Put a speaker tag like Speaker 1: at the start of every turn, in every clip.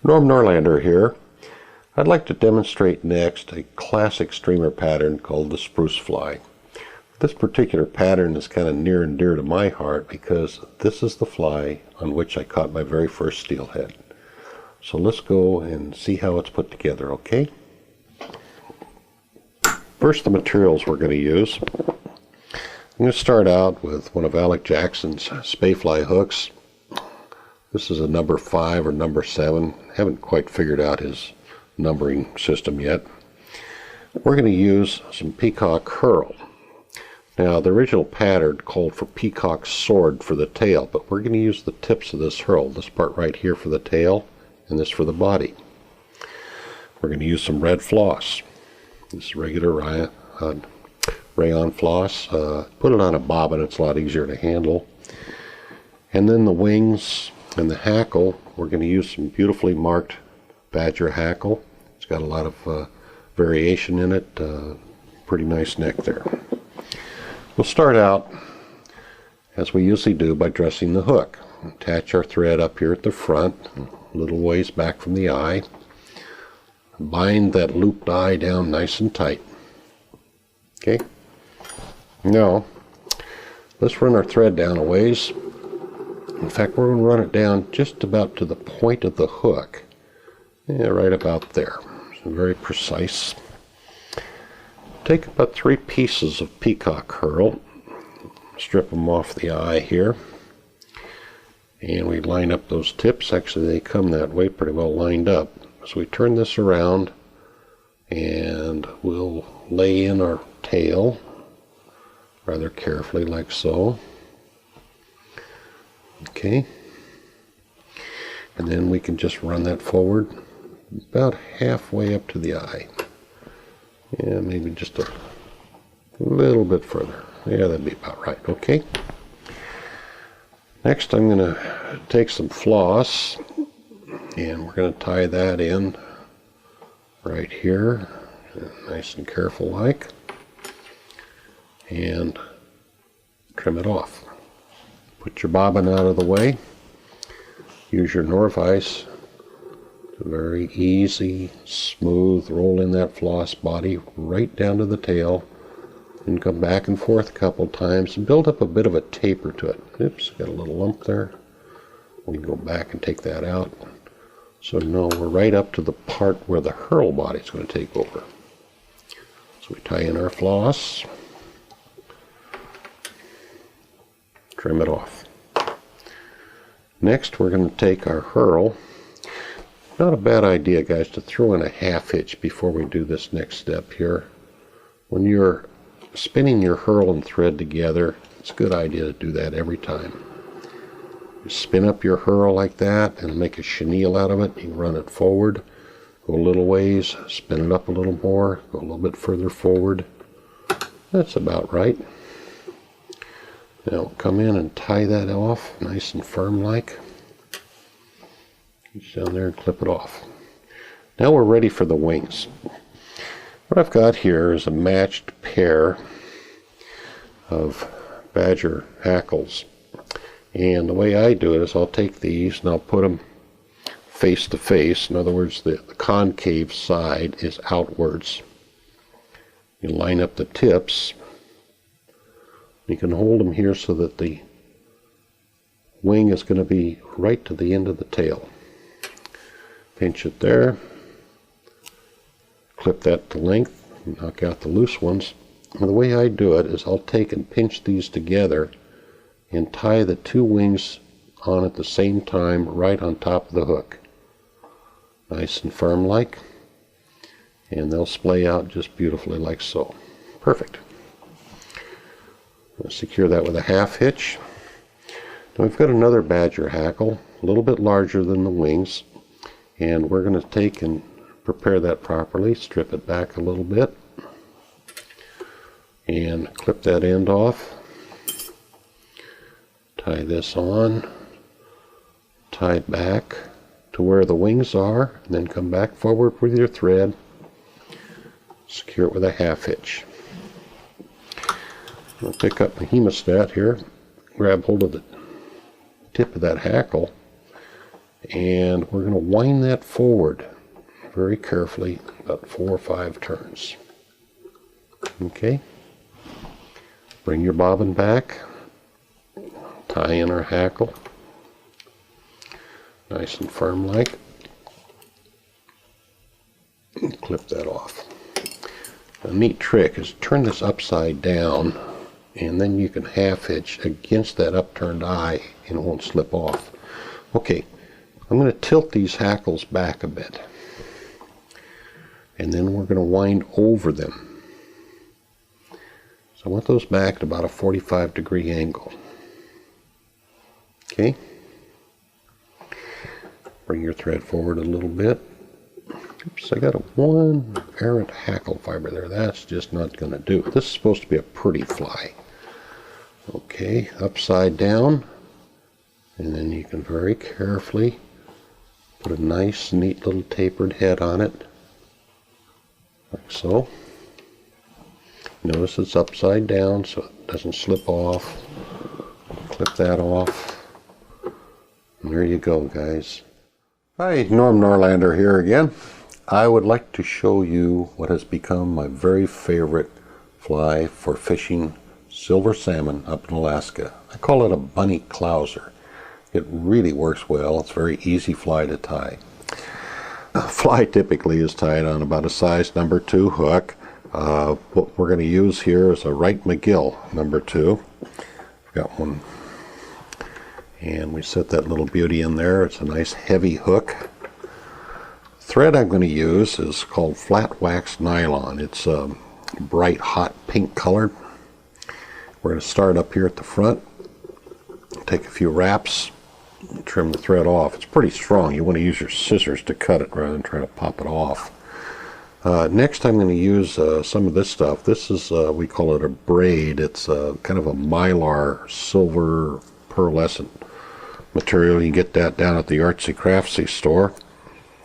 Speaker 1: Norm Norlander here. I'd like to demonstrate next a classic streamer pattern called the spruce fly. This particular pattern is kind of near and dear to my heart because this is the fly on which I caught my very first steelhead. So let's go and see how it's put together, okay? First, the materials we're going to use. I'm going to start out with one of Alec Jackson's spay fly hooks. This is a number 5 or number 7. Haven't quite figured out his numbering system yet. We're going to use some peacock herl. Now, the original pattern called for peacock sword for the tail, but we're going to use the tips of this herl, this part right here for the tail, and this for the body. We're going to use some red floss. This is regular rayon floss. Put it on a bobbin, it's a lot easier to handle. And then the wings and the hackle, we're going to use some beautifully marked badger hackle. It's got a lot of variation in it. Pretty nice neck there. We'll start out, as we usually do, by dressing the hook. Attach our thread up here at the front, a little ways back from the eye. Bind that looped eye down nice and tight. Okay? Now, let's run our thread down a ways. In fact, we're going to run it down just about to the point of the hook. Yeah, right about there. So very precise. Take about 3 pieces of peacock herl. Strip them off the eye here. And we line up those tips. Actually, they come that way pretty well lined up. So we turn this around and we'll lay in our tail rather carefully like so. Okay, and then we can just run that forward about halfway up to the eye. Yeah, maybe just a little bit further. Yeah, that'd be about right. Okay. Next, I'm going to take some floss and we're going to tie that in right here, nice and careful like, and trim it off. Put your bobbin out of the way. Use your Norvise. Very easy, smooth, roll in that floss body right down to the tail and come back and forth a couple times and build up a bit of a taper to it. Oops, got a little lump there. We can go back and take that out. So now we're right up to the part where the herl body is going to take over. So we tie in our floss. Trim it off. Next, we're going to take our herl. Not a bad idea, guys, to throw in a half hitch before we do this next step here. When you're spinning your herl and thread together, it's a good idea to do that every time. You spin up your herl like that and make a chenille out of it. You run it forward, go a little ways, spin it up a little more, go a little bit further forward. That's about right. Now come in and tie that off nice and firm like. Reach down there and clip it off. Now we're ready for the wings. What I've got here is a matched pair of badger hackles. And the way I do it is I'll take these and I'll put them face to face. In other words, the concave side is outwards. You line up the tips. You can hold them here so that the wing is going to be right to the end of the tail. Pinch it there. Clip that to length. Knock out the loose ones. And the way I do it is I'll take and pinch these together and tie the 2 wings on at the same time right on top of the hook. Nice and firm like. And they'll splay out just beautifully like so. Perfect. Secure that with a half hitch. Now we've got another badger hackle, a little bit larger than the wings, and we're going to take and prepare that properly, strip it back a little bit, and clip that end off. Tie this on, tie back to where the wings are, and then come back forward with your thread, secure it with a half hitch. I'll pick up my hemostat here, grab hold of the tip of that hackle, And we're going to wind that forward very carefully, about 4 or 5 turns. Okay. Bring your bobbin back. Tie in our hackle. Nice and firm like. And clip that off. A neat trick is turn this upside down, and then you can half hitch against that upturned eye and it won't slip off. Okay, I'm going to tilt these hackles back a bit, and then we're going to wind over them. So I want those back at about a 45-degree angle. Okay, bring your thread forward a little bit. Oops, I got one errant hackle fiber there. That's just not going to do. This is supposed to be a pretty fly. Okay, upside down, and then you can very carefully put a nice, neat little tapered head on it, like so. Notice it's upside down so it doesn't slip off. Clip that off. And there you go, guys. Hi, Norm Norlander here again. I would like to show you what has become my very favorite fly for fishing silver salmon up in Alaska. I call it a bunny clouser. It really works well. It's a very easy fly to tie. A fly typically is tied on about a size number 2 hook. What we're going to use here is a Wright McGill number 2. I've got one. And we set that little beauty in there. It's a nice heavy hook. Thread I'm going to use is called flat wax nylon. It's bright hot pink colored. We're going to start up here at the front, take a few wraps, and trim the thread off. It's pretty strong. You want to use your scissors to cut it rather than try to pop it off. Next I'm going to use some of this stuff. This is, we call it a braid. It's kind of a mylar silver pearlescent material. You can get that down at the artsy craftsy store.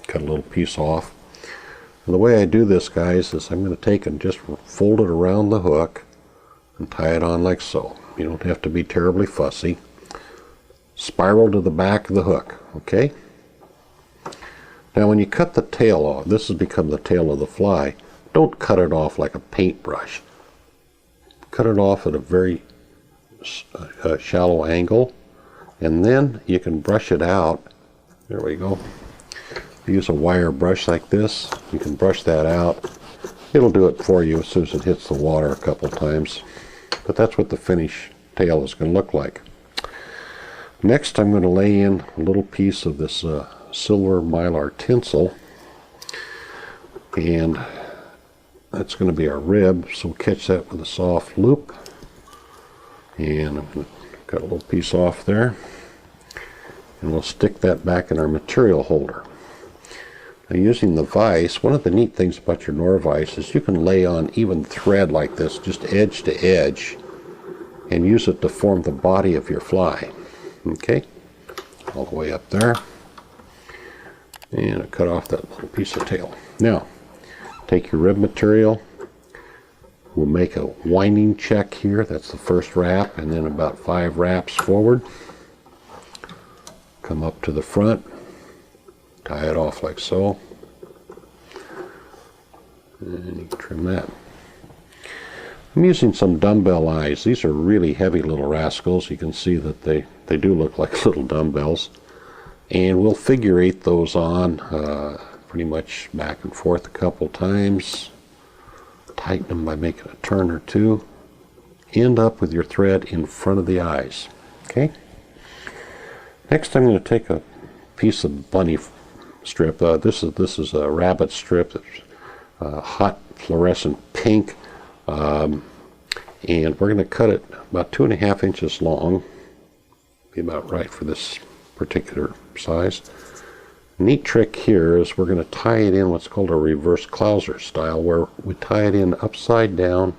Speaker 1: Cut a little piece off. And the way I do this, guys, is I'm going to take and just fold it around the hook and tie it on like so. You don't have to be terribly fussy. Spiral to the back of the hook, okay? Now when you cut the tail off, this has become the tail of the fly, don't cut it off like a paintbrush. Cut it off at a very shallow angle, and then you can brush it out. There we go. Use a wire brush like this. You can brush that out. It'll do it for you as soon as it hits the water a couple times. But that's what the finished tail is going to look like. Next I'm going to lay in a little piece of this silver mylar tinsel, and that's going to be our rib, so we'll catch that with a soft loop. And I'm going to cut a little piece off there, and we'll stick that back in our material holder. Now, using the vise, one of the neat things about your Norvise is you can lay on even thread like this, just edge to edge, and use it to form the body of your fly. Okay, all the way up there, and I cut off that little piece of tail. Now, take your rib material. We'll make a winding check here. That's the first wrap, and then about 5 wraps forward. Come up to the front, tie it off like so, and you can trim that. I'm using some dumbbell eyes. These are really heavy little rascals. You can see that they do look like little dumbbells. And we'll figure 8 those on pretty much back and forth a couple times. Tighten them by making a turn or two. End up with your thread in front of the eyes. Okay? Next I'm going to take a piece of bunny strip. This is a rabbit strip that's hot fluorescent pink. And we're going to cut it about 2.5 inches long. Be about right for this particular size. Neat trick here is we're going to tie it in what's called a reverse clouser style, where we tie it in upside down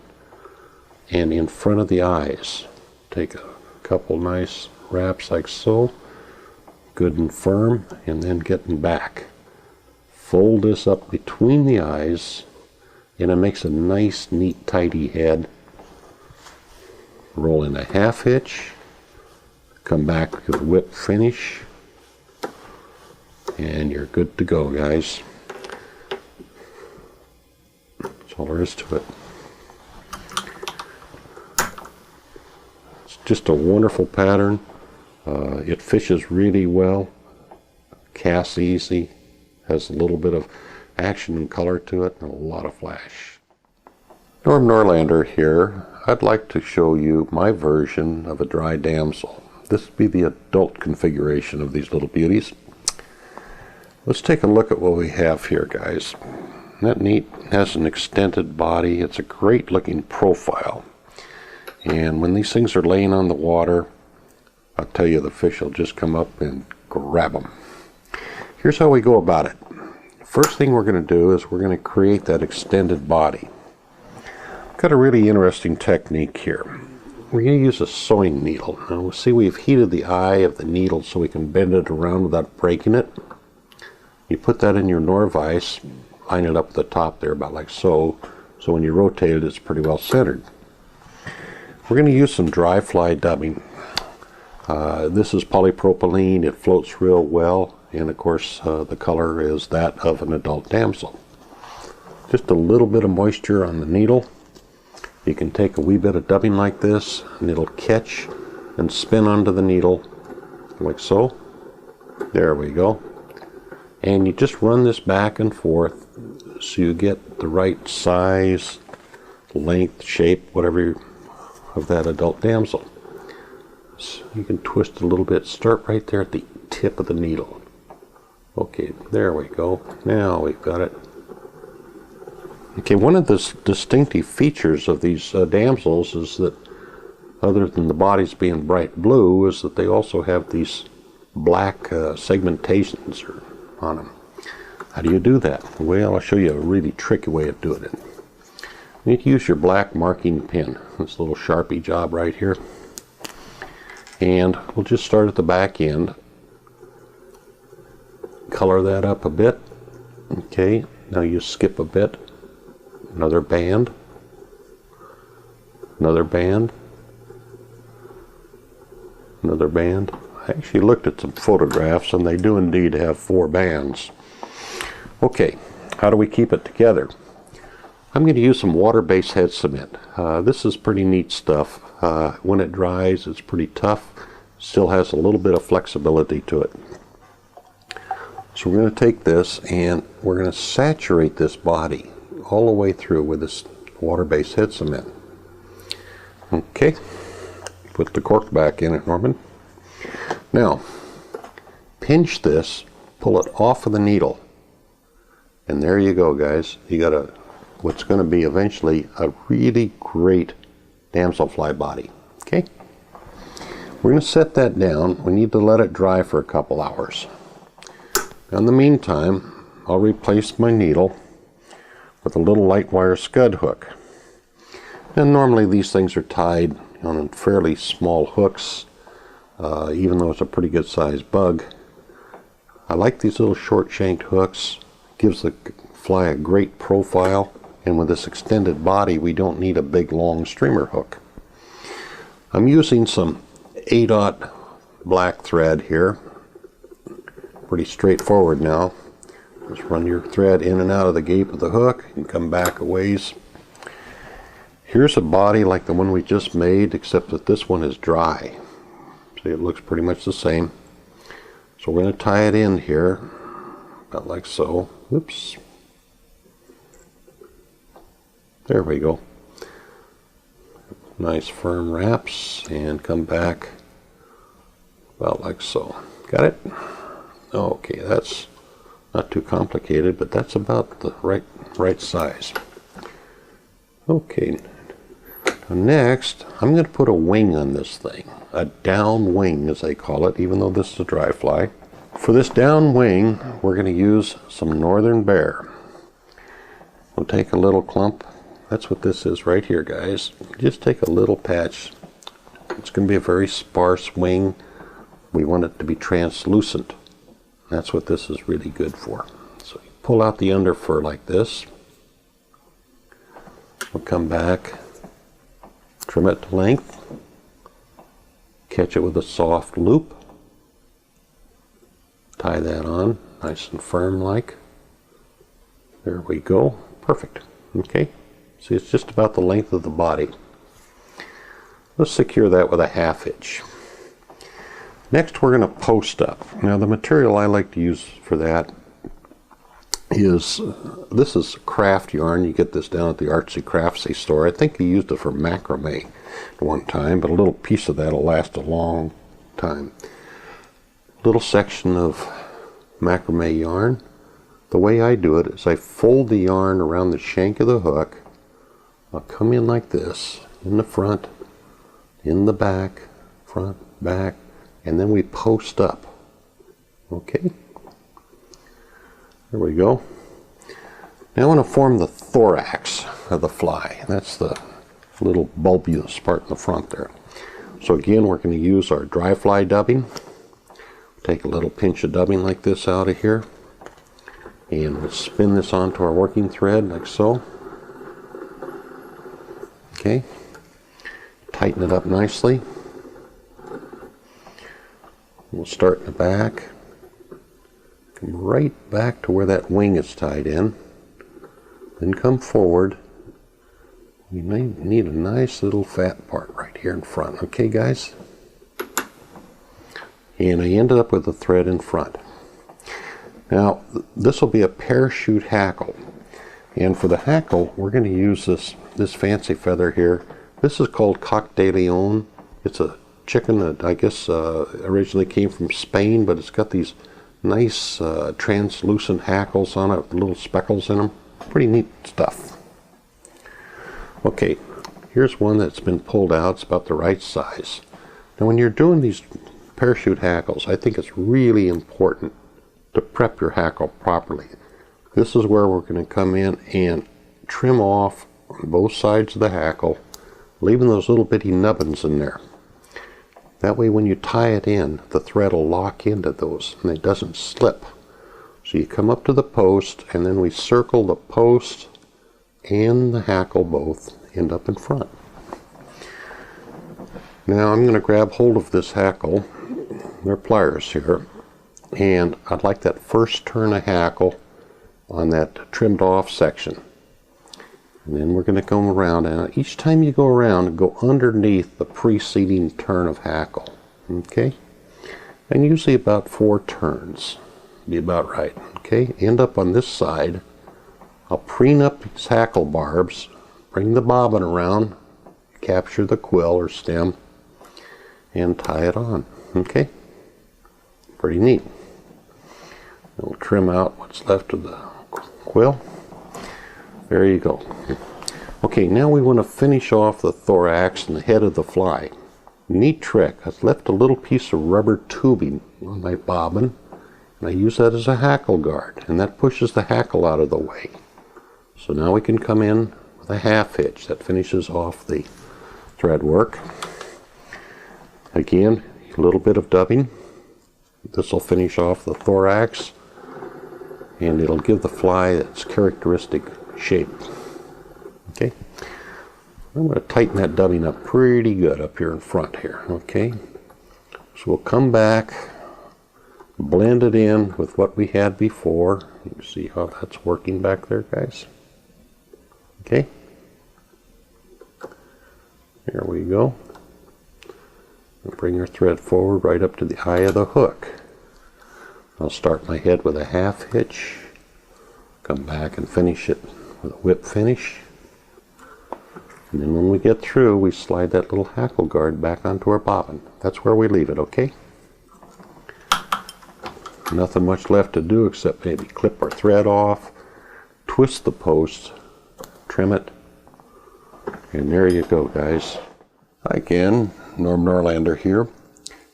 Speaker 1: and in front of the eyes. Take a couple nice wraps like so, good and firm, and then getting back. Fold this up between the eyes, and it makes a nice, neat, tidy head. Roll in a half hitch, come back to the whip finish, and you're good to go, guys. That's all there is to it. It's just a wonderful pattern. It fishes really well, casts easy, has a little bit of action and color to it, and a lot of flash. Norm Norlander here. I'd like to show you my version of a dry damsel. This would be the adult configuration of these little beauties. Let's take a look at what we have here, guys. Isn't that neat? It has an extended body. It's a great looking profile. And when these things are laying on the water, I'll tell you, the fish will just come up and grab them. Here's how we go about it. First thing we're going to do is we're going to create that extended body. Got a really interesting technique here. We're going to use a sewing needle. Now we'll see we've heated the eye of the needle so we can bend it around without breaking it. You put that in your Norvise, line it up at the top there about like so, so when you rotate it, it's pretty well centered. We're going to use some dry fly dubbing. This is polypropylene. It floats real well, and of course the color is that of an adult damsel. Just a little bit of moisture on the needle. You can take a wee bit of dubbing like this, and it'll catch and spin onto the needle like so. There we go. And you just run this back and forth so you get the right size, length, shape, whatever of that adult damsel. So you can twist a little bit. Start right there at the tip of the needle. Okay, there we go. Now we've got it. Okay, one of the distinctive features of these damsels is that, other than the bodies being bright blue, is that they also have these black segmentations on them. How do you do that? Well, I'll show you a really tricky way of doing it. You need to use your black marking pen. This little Sharpie job right here. And we'll just start at the back end. Color that up a bit. Okay, now you skip a bit. Another band. Another band. Another band. I actually looked at some photographs, and they do indeed have 4 bands. Okay, how do we keep it together? I'm going to use some water-based head cement. This is pretty neat stuff. When it dries, it's pretty tough. Still has a little bit of flexibility to it. So we're going to take this and we're going to saturate this body all the way through with this water-based head cement. Okay, put the cork back in it, Norman. Now, pinch this, pull it off of the needle, and there you go, guys. You got what's going to be eventually a really great damselfly body. Okay, we're going to set that down. We need to let it dry for a couple hours. In the meantime, I'll replace my needle with a little light wire scud hook. And normally these things are tied on fairly small hooks, even though it's a pretty good sized bug. I like these little short shanked hooks. Gives the fly a great profile, and with this extended body we don't need a big long streamer hook. I'm using some 8/0 black thread here. Pretty straightforward now. Just run your thread in and out of the gape of the hook and come back a ways. Here's a body like the one we just made, except that this one is dry. See, it looks pretty much the same. So we're going to tie it in here, about like so. Oops. There we go. Nice firm wraps, and come back about like so. Got it? Okay, that's not too complicated, but that's about the right size. Okay, now next I'm going to put a wing on this thing, a down wing as they call it, even though this is a dry fly. For this down wing, we're going to use some Northern Bear. We'll take a little clump. That's what this is right here, guys. Just take a little patch. It's going to be a very sparse wing. We want it to be translucent. That's what this is really good for. So you pull out the under fur like this. We'll come back, trim it to length, catch it with a soft loop, tie that on nice and firm like. There we go. Perfect. Okay. See, it's just about the length of the body. Let's secure that with a 1/2 hitch. Next, we're going to post up. Now, the material I like to use for that is, this is craft yarn. You get this down at the Artsy Craftsy store. I think he used it for macrame one time, but a little piece of that will last a long time. Little section of macrame yarn. The way I do it is I fold the yarn around the shank of the hook. I'll come in like this, in the front, in the back, front, back, and then we post up. Okay? There we go. Now I want to form the thorax of the fly. That's the little bulbous part in the front there. So again, we're going to use our dry fly dubbing. Take a little pinch of dubbing like this out of here, and we'll spin this onto our working thread like so. Okay, tighten it up nicely. We'll start in the back, come right back to where that wing is tied in, then come forward. We need a nice little fat part right here in front. Okay, guys? And I ended up with the thread in front. Now, this will be a parachute hackle. And for the hackle, we're going to use this fancy feather here. This is called Coq de Leon. It's a chicken that I guess originally came from Spain, but it's got these nice translucent hackles on it with little speckles in them. Pretty neat stuff. Okay, here's one that's been pulled out. It's about the right size. Now when you're doing these parachute hackles, I think it's really important to prep your hackle properly. This is where we're going to come in and trim off on both sides of the hackle, leaving those little bitty nubbins in there. That way when you tie it in, the thread will lock into those and it doesn't slip. So you come up to the post, and then we circle the post and the hackle both end up in front. Now I'm going to grab hold of this hackle. There are pliers here, and I'd like that first turn of hackle on that trimmed off section. And then we're going to come around, and each time you go around, go underneath the preceding turn of hackle. Okay? And usually about 4 turns. Be about right. Okay? End up on this side. I'll preen up these hackle barbs, bring the bobbin around, capture the quill or stem, and tie it on. Okay? Pretty neat. We'll trim out what's left of the quill. There you go. Okay, now we want to finish off the thorax and the head of the fly. Neat trick. I've left a little piece of rubber tubing on my bobbin, and I use that as a hackle guard, and that pushes the hackle out of the way. So now we can come in with a 1/2 hitch. That finishes off the thread work. Again, a little bit of dubbing. This will finish off the thorax, and it'll give the fly its characteristic shape. Okay, I'm going to tighten that dubbing up pretty good up here in front here. Okay, so we'll come back, blend it in with what we had before. You can see how that's working back there, guys. Okay, there we go. We'll bring our thread forward right up to the eye of the hook. I'll start my head with a 1/2 hitch, come back and finish it with a whip finish, and then when we get through, we slide that little hackle guard back onto our bobbin. That's where we leave it. Okay, nothing much left to do except maybe clip our thread off, twist the post, trim it, and there you go, guys. Hi again, Norm Norlander here.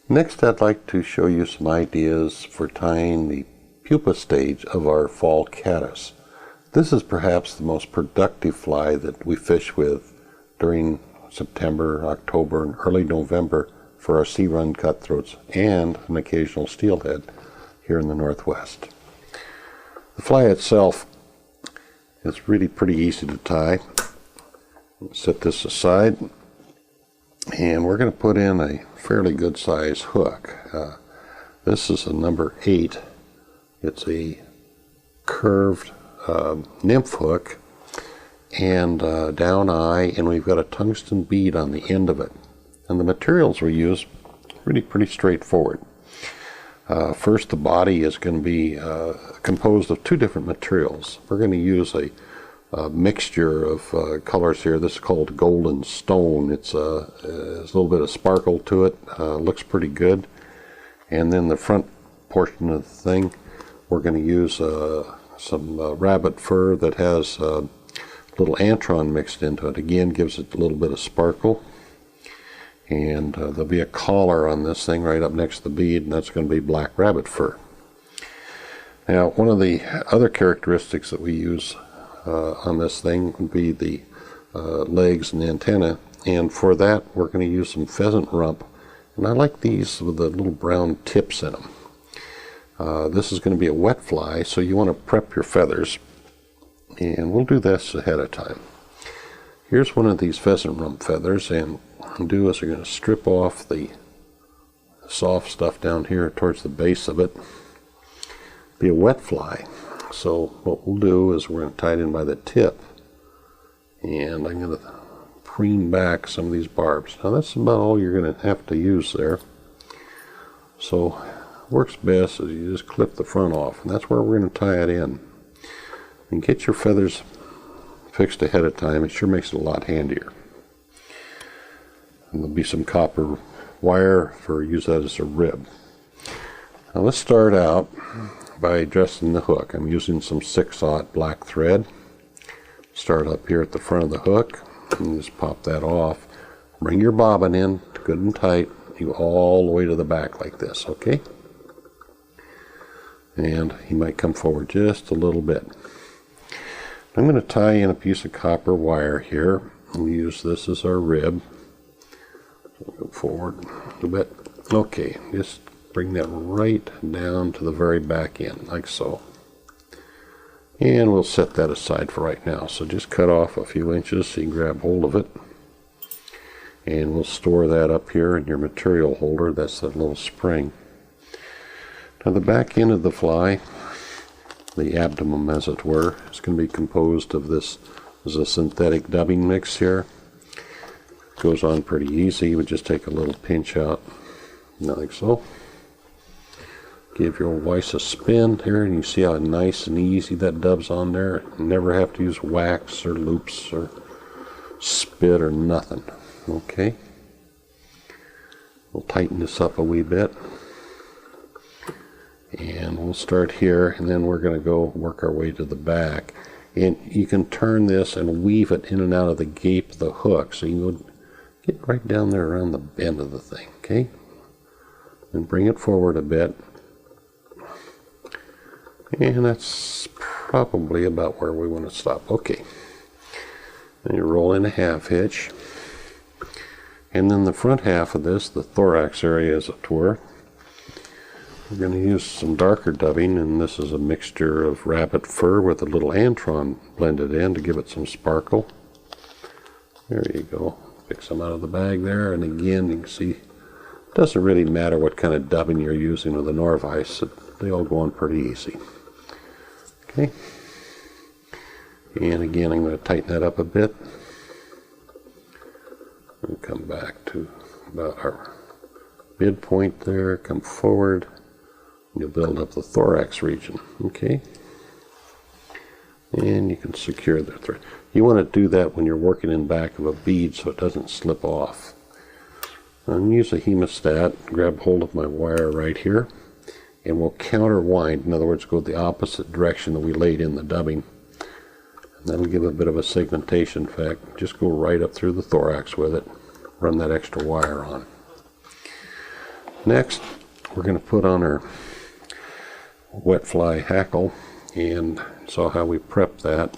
Speaker 1: Next, I'd like to show you some ideas for tying the pupa stage of our fall caddis. This is perhaps the most productive fly that we fish with during September, October, and early November for our sea run cutthroats and an occasional steelhead here in the Northwest. The fly itself is really pretty easy to tie. Set this aside, and we're going to put in a fairly good size hook. This is a number 8 It's a curved nymph hook and down eye, and we've got a tungsten bead on the end of it. And the materials we use pretty straightforward. First, the body is going to be composed of two different materials. We're going to use a mixture of colors here. This is called golden stone. It's there's a little bit of sparkle to it. Looks pretty good. And then the front portion of the thing, we're going to use some rabbit fur that has a little antron mixed into it. Again, gives it a little bit of sparkle. And there'll be a collar on this thing right up next to the bead, and that's going to be black rabbit fur. Now, one of the other characteristics that we use on this thing would be the legs and the antenna, and for that we're going to use some pheasant rump, and I like these with the little brown tips in them. This is going to be a wet fly, so you want to prep your feathers, and we'll do this ahead of time. Here's one of these pheasant rump feathers, and what I'm going to do is we're going to strip off the soft stuff down here towards the base of it. Be a wet fly. So what we'll do is we're going to tie it in by the tip, and I'm going to preen back some of these barbs. Now that's about all you're going to have to use there. So what works best is you just clip the front off, and that's where we're going to tie it in. And get your feathers fixed ahead of time. It sure makes it a lot handier. And there'll be some copper wire for use that as a rib. Now let's start out by dressing the hook. I'm using some 6/0 black thread. Start up here at the front of the hook and just pop that off. Bring your bobbin in good and tight. You go all the way to the back like this, okay? And you might come forward just a little bit. I'm going to tie in a piece of copper wire here and use this as our rib. Go forward a bit. Okay, just bring that right down to the very back end, like so. And we'll set that aside for right now. So just cut off a few inches so you can grab hold of it. And we'll store that up here in your material holder. That's that little spring. Now the back end of the fly, the abdomen as it were, is going to be composed of this. There's a synthetic dubbing mix here. Goes on pretty easy. You would just take a little pinch out, like so. Give your vise a spin here, and you see how nice and easy that dubs on there. You never have to use wax or loops or spit or nothing. Okay. We'll tighten this up a wee bit. And we'll start here, and then we're going to go work our way to the back. And you can turn this and weave it in and out of the gape of the hook. So you can get right down there around the bend of the thing, okay? And bring it forward a bit. And that's probably about where we want to stop. Okay. And you roll in a half hitch. And then the front half of this, the thorax area as it were, we're going to use some darker dubbing, and this is a mixture of rabbit fur with a little antron blended in to give it some sparkle. There you go. Pick some out of the bag there, and again you can see it doesn't really matter what kind of dubbing you're using with a Norvise. They all go on pretty easy. Okay. And again I'm going to tighten that up a bit. And come back to about our midpoint there, come forward. You'll build up the thorax region, okay? And you can secure the thread. You want to do that when you're working in back of a bead so it doesn't slip off. And use a hemostat, grab hold of my wire right here, and we'll counter wind. In other words, go the opposite direction that we laid in the dubbing. And that'll give a bit of a segmentation effect. Just go right up through the thorax with it. Run that extra wire on. Next, we're going to put on our wet fly hackle, and saw how we prep that.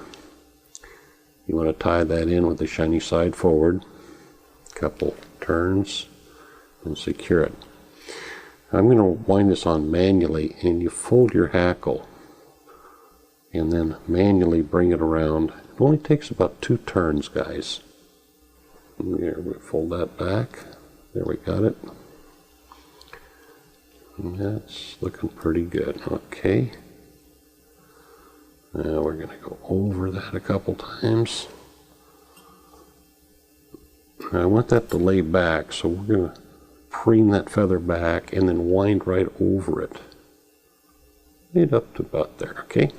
Speaker 1: You want to tie that in with the shiny side forward, couple turns, and secure it. I'm going to wind this on manually, and you fold your hackle and then manually bring it around. It only takes about 2 turns, guys. There, we fold that back. There, we got it. And that's looking pretty good. Okay. Now we're going to go over that a couple times. Now I want that to lay back, so we're going to preen that feather back and then wind right over it. Right up to about there, okay?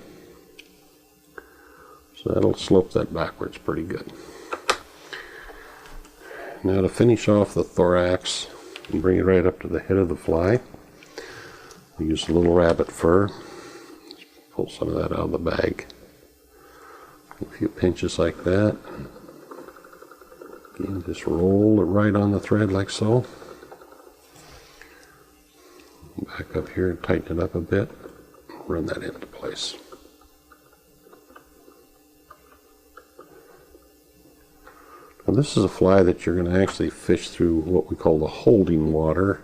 Speaker 1: So that'll slope that backwards pretty good. Now to finish off the thorax and bring it right up to the head of the fly, we use a little rabbit fur. Just pull some of that out of the bag. A few pinches like that. Again, just roll it right on the thread like so. Back up here and tighten it up a bit. Run that into place. Now this is a fly that you're going to actually fish through what we call the holding water,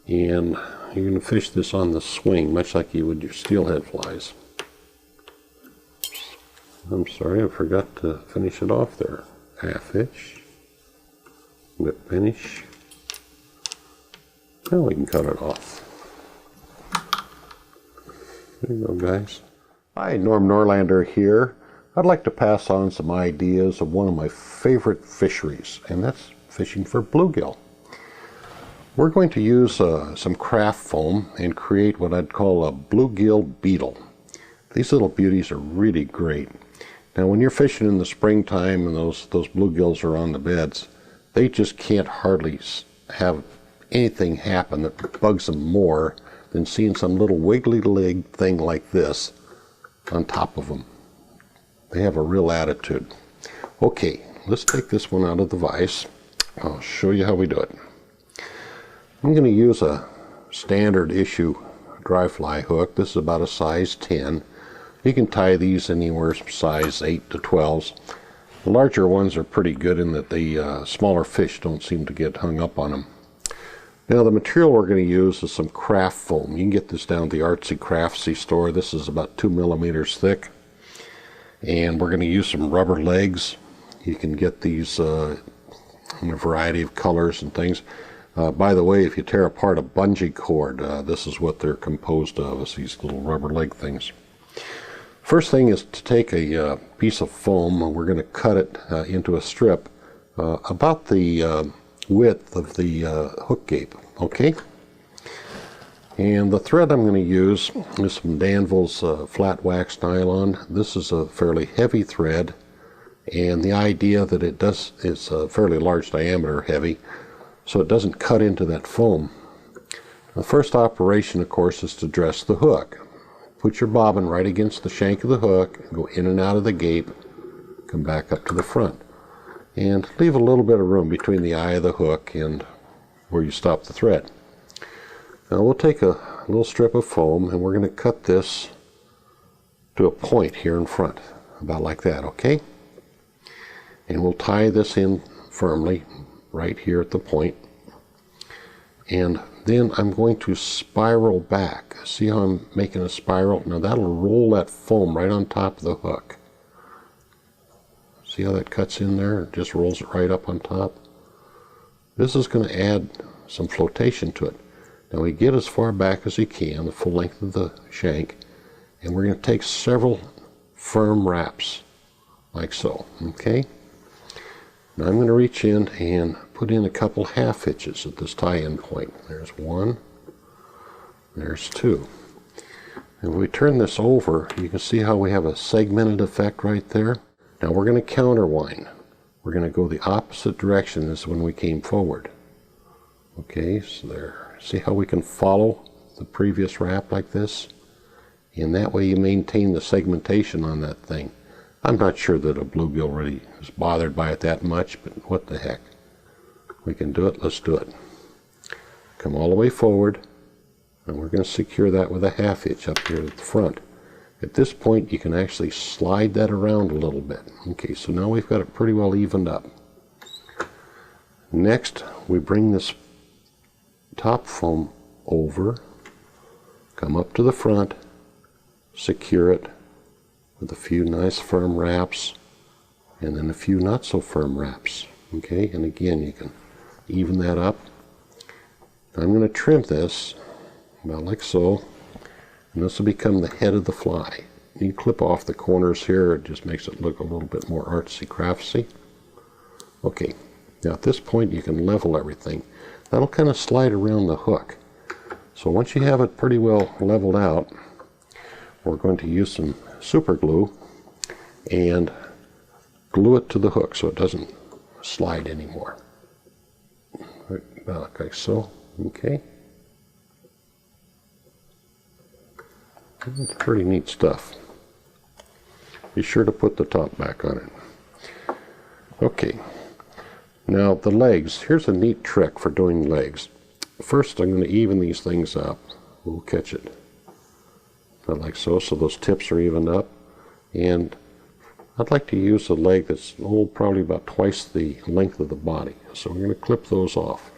Speaker 1: and you're going to fish this on the swing, much like you would your steelhead flies. I'm sorry, I forgot to finish it off there. Half hitch, whip finish. Now we can cut it off. There you go, guys. Hi, Norm Norlander here. I'd like to pass on some ideas of one of my favorite fisheries, and that's fishing for bluegill. We're going to use some craft foam and create what I'd call a bluegill beetle. These little beauties are really great. Now when you're fishing in the springtime and those bluegills are on the beds, they just can't hardly have anything happen that bugs them more than seeing some little wiggly leg thing like this on top of them. They have a real attitude. Okay, let's take this one out of the vise. I'll show you how we do it. I'm going to use a standard issue dry fly hook. This is about a size 10. You can tie these anywhere from size 8 to 12s. The larger ones are pretty good in that the smaller fish don't seem to get hung up on them. Now the material we're going to use is some craft foam. You can get this down at the Artsy Craftsy store. This is about 2 millimeters thick. And we're going to use some rubber legs. You can get these in a variety of colors and things. By the way, if you tear apart a bungee cord, this is what they're composed of, is these little rubber leg things. First thing is to take a piece of foam. We're going to cut it into a strip about the width of the hook gape, okay? And the thread I'm going to use is some Danville's flat wax nylon. This is a fairly heavy thread, and the idea that it's a fairly large diameter heavy, so it doesn't cut into that foam. The first operation, of course, is to dress the hook. Put your bobbin right against the shank of the hook, go in and out of the gape, come back up to the front, and leave a little bit of room between the eye of the hook and where you stop the thread. Now we'll take a little strip of foam and we're going to cut this to a point here in front, about like that, okay? And we'll tie this in firmly right here at the point. And then I'm going to spiral back. See how I'm making a spiral? Now that'll roll that foam right on top of the hook. See how that cuts in there? It just rolls it right up on top. This is going to add some flotation to it. Now we get as far back as you can, the full length of the shank, and we're going to take several firm wraps, like so, okay? Now I'm going to reach in and put in a couple half hitches at this tie-in point. There's one, there's two. And when we turn this over, you can see how we have a segmented effect right there. Now we're going to counterwind. We're going to go the opposite direction as when we came forward. Okay, so there. See how we can follow the previous wrap like this? And that way you maintain the segmentation on that thing. I'm not sure that a bluegill really is bothered by it that much, but what the heck. We can do it, let's do it. Come all the way forward, and we're going to secure that with a half hitch up here at the front. At this point you can actually slide that around a little bit. Okay, so now we've got it pretty well evened up. Next, we bring this top foam over, come up to the front, secure it with a few nice firm wraps, and then a few not so firm wraps. Okay, and again you can even that up. Now I'm going to trim this about like so, and this will become the head of the fly. you clip off the corners here. It just makes it look a little bit more artsy craftsy. Okay, now at this point you can level everything. That'll kind of slide around the hook. So once you have it pretty well leveled out, we're going to use some super glue and glue it to the hook so it doesn't slide anymore. Right, about like so. Okay. It's pretty neat stuff. Be sure to put the top back on it. Okay. Now the legs. Here's a neat trick for doing legs. First I'm going to even these things up. We'll catch it. About like so, so those tips are evened up. And I'd like to use a leg that's probably about twice the length of the body. So we're going to clip those off.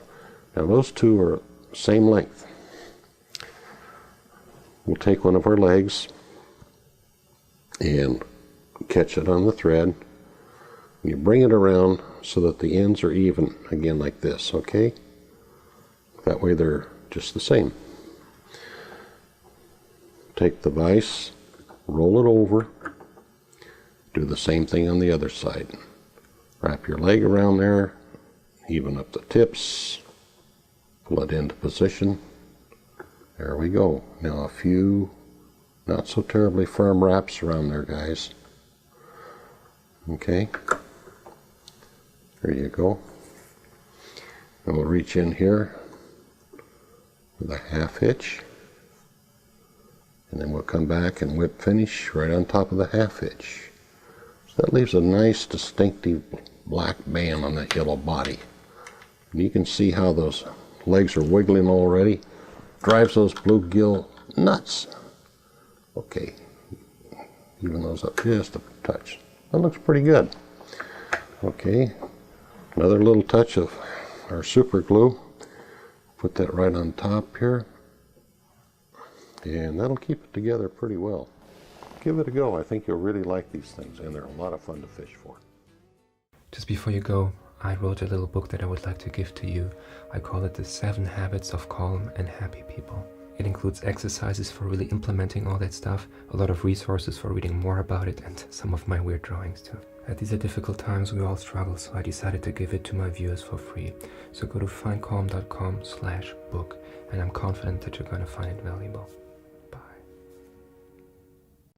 Speaker 1: Now those two are same length. We'll take one of our legs and catch it on the thread. You bring it around so that the ends are even, again like this, okay? That way they're just the same. Take the vise, roll it over, do the same thing on the other side. Wrap your leg around there, even up the tips, pull it into position. There we go. Now a few not so terribly firm wraps around there, guys. Okay. There you go. And we'll reach in here with a half hitch. And then we'll come back and whip finish right on top of the half hitch. So that leaves a nice distinctive black band on that yellow body. And you can see how those legs are wiggling already. Drives those bluegill nuts. Okay, even those up just a touch. That looks pretty good. Okay, another little touch of our super glue. Put that right on top here. And that'll keep it together pretty well. Give it a go. I think you'll really like these things, and they're a lot of fun to fish for.
Speaker 2: Just before you go, I wrote a little book that I would like to give to you. I call it The 7 Habits of Calm and Happy People. It includes exercises for really implementing all that stuff, a lot of resources for reading more about it, and some of my weird drawings too. At these difficult times we all struggle, so I decided to give it to my viewers for free. So go to findcalm.com/book, and I'm confident that you're going to find it valuable.